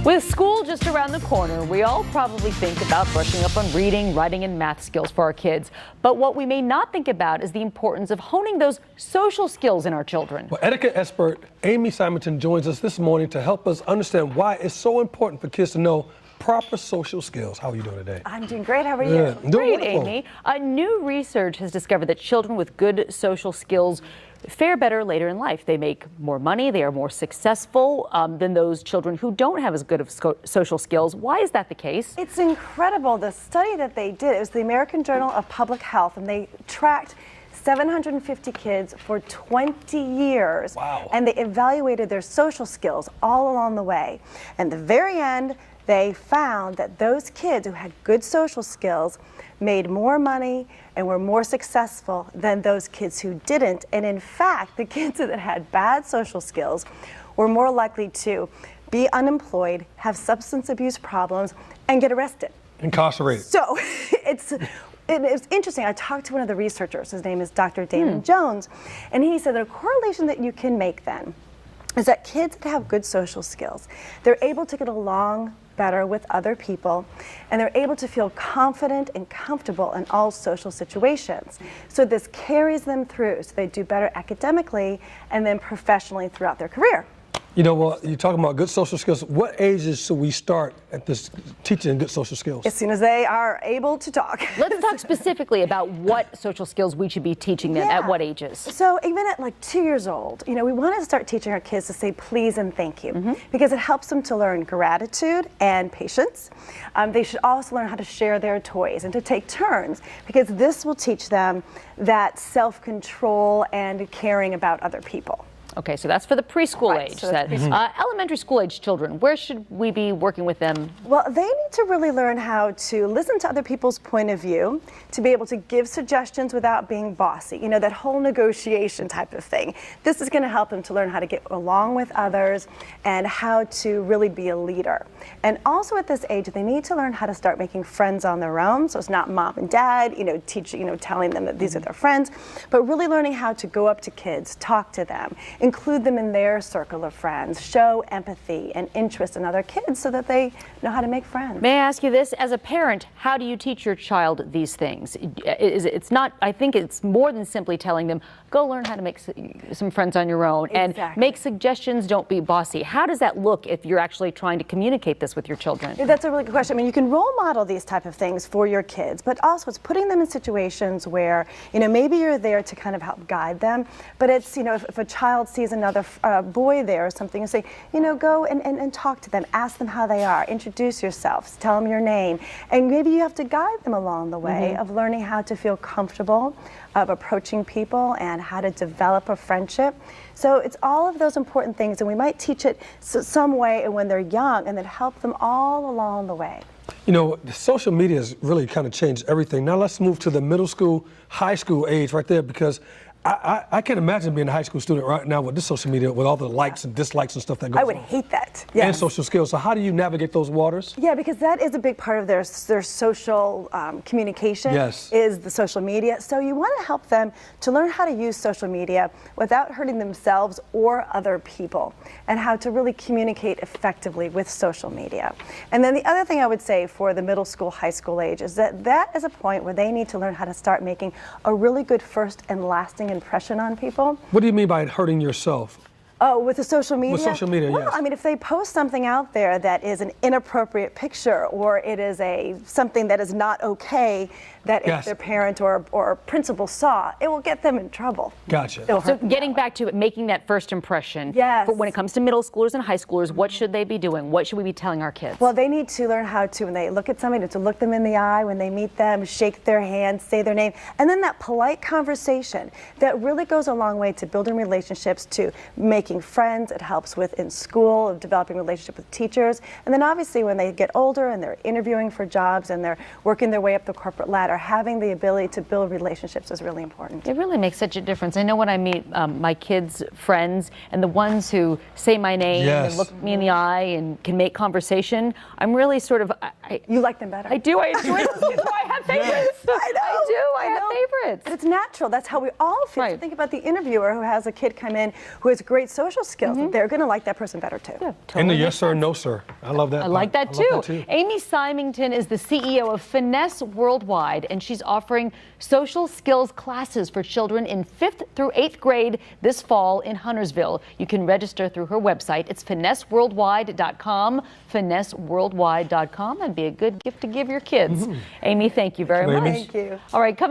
With school just around the corner, we all probably think about brushing up on reading, writing, and math skills for our kids. But what we may not think about is the importance of honing those social skills in our children. Well, etiquette expert Amy Simonton joins us this morning to help us understand why it's so important for kids to know proper social skills. How are you doing today? I'm doing great. How are you? Great, Amy. New research has discovered that children with good social skills fare better later in life. They make more money. They are more successful than those children who don't have as good of social skills. Why is that the case? It's incredible. The study that they did, it was the American Journal of Public Health, and they tracked 750 kids for 20 years. Wow. And they evaluated their social skills all along the way. And at the very end, they found that those kids who had good social skills made more money and were more successful than those kids who didn't. And in fact, the kids that had bad social skills were more likely to be unemployed, have substance abuse problems, and get arrested. Incarcerated. So it's interesting. I talked to one of the researchers. His name is Dr. Damon Jones, and he said that a correlation that you can make then is that kids that have good social skills, they're able to get along better with other people, and they're able to feel confident and comfortable in all social situations. So this carries them through, so they do better academically and then professionally throughout their career. You know what, you're talking about good social skills. What ages should we start at this teaching good social skills? As soon as they are able to talk. Let's talk specifically about what social skills we should be teaching them at what ages. So even at like 2 years old, you know, we want to start teaching our kids to say please and thank you because it helps them to learn gratitude and patience. They should also learn how to share their toys and to take turns because this will teach them that self-control and caring about other people. Okay, so that's for the preschool age. So Elementary school age children, where should we be working with them? Well, they need to really learn how to listen to other people's point of view, to be able to give suggestions without being bossy, you know, that whole negotiation type of thing. This is going to help them to learn how to get along with others and how to really be a leader. And also at this age, they need to learn how to start making friends on their own. So it's not mom and dad, you know, telling them that these are their friends, but really learning how to go up to kids, talk to them, include them in their circle of friends, show empathy and interest in other kids so that they know how to make friends. May I ask you this, as a parent, how do you teach your child these things? I think it's more than simply telling them, go learn how to make some friends on your own and make suggestions, don't be bossy. How does that look if you're actually trying to communicate this with your children? That's a really good question. I mean, you can role model these type of things for your kids, but also it's putting them in situations where, you know, maybe you're there to kind of help guide them, but it's, you know, if a child sees another boy there or something, you say, you know, go and talk to them, ask them how they are, introduce yourselves, tell them your name, and maybe you have to guide them along the way of learning how to feel comfortable, of approaching people and how to develop a friendship. So it's all of those important things, and we might teach it some way when they're young and then help them all along the way. You know, the social media has really kind of changed everything. Now let's move to the middle school, high school age right there, because I can't imagine being a high school student right now with this social media, with all the likes and dislikes and stuff that goes on. I would hate that. And social skills. So how do you navigate those waters? Yeah, because that is a big part of their social communication is the social media. So you want to help them to learn how to use social media without hurting themselves or other people, and how to really communicate effectively with social media. And then the other thing I would say for the middle school, high school age is that is a point where they need to learn how to start making a really good first and lasting impression on people. What do you mean by hurting yourself? Oh, with the social media? With social media, well, yes. I mean, if they post something out there that is an inappropriate picture, or it is something that is not okay, that if their parent or principal saw, it will get them in trouble. Gotcha. So getting back to it, making that first impression. Yes. But when it comes to middle schoolers and high schoolers, what should they be doing? What should we be telling our kids? Well, they need to learn how to, when they look at somebody, to look them in the eye, when they meet them, shake their hand, say their name, and then that polite conversation that really goes a long way to building relationships, to making friends. It helps with in school, of developing relationship with teachers. And then obviously when they get older and they're interviewing for jobs and they're working their way up the corporate ladder, having the ability to build relationships is really important. It really makes such a difference. I know when I meet my kids' friends and the ones who say my name and look me in the eye and can make conversation, I'm really sort of... You like them better. I do. I enjoy them. That's why I have favorites. I know. I do. I have favorites. But it's natural. That's how we all feel. Right. So think about the interviewer who has a kid come in who has great social skills, they're going to like that person better too. Yeah, And the totally yes makes sir, sense. no sir. I love that. I like that too. Amy Symington is the CEO of Finesse Worldwide, and she's offering social skills classes for children in 5th through 8th grade this fall in Huntersville. You can register through her website. It's finesseworldwide.com, finesseworldwide.com. That'd be a good gift to give your kids. Amy, thank you very much. Thank you. All right,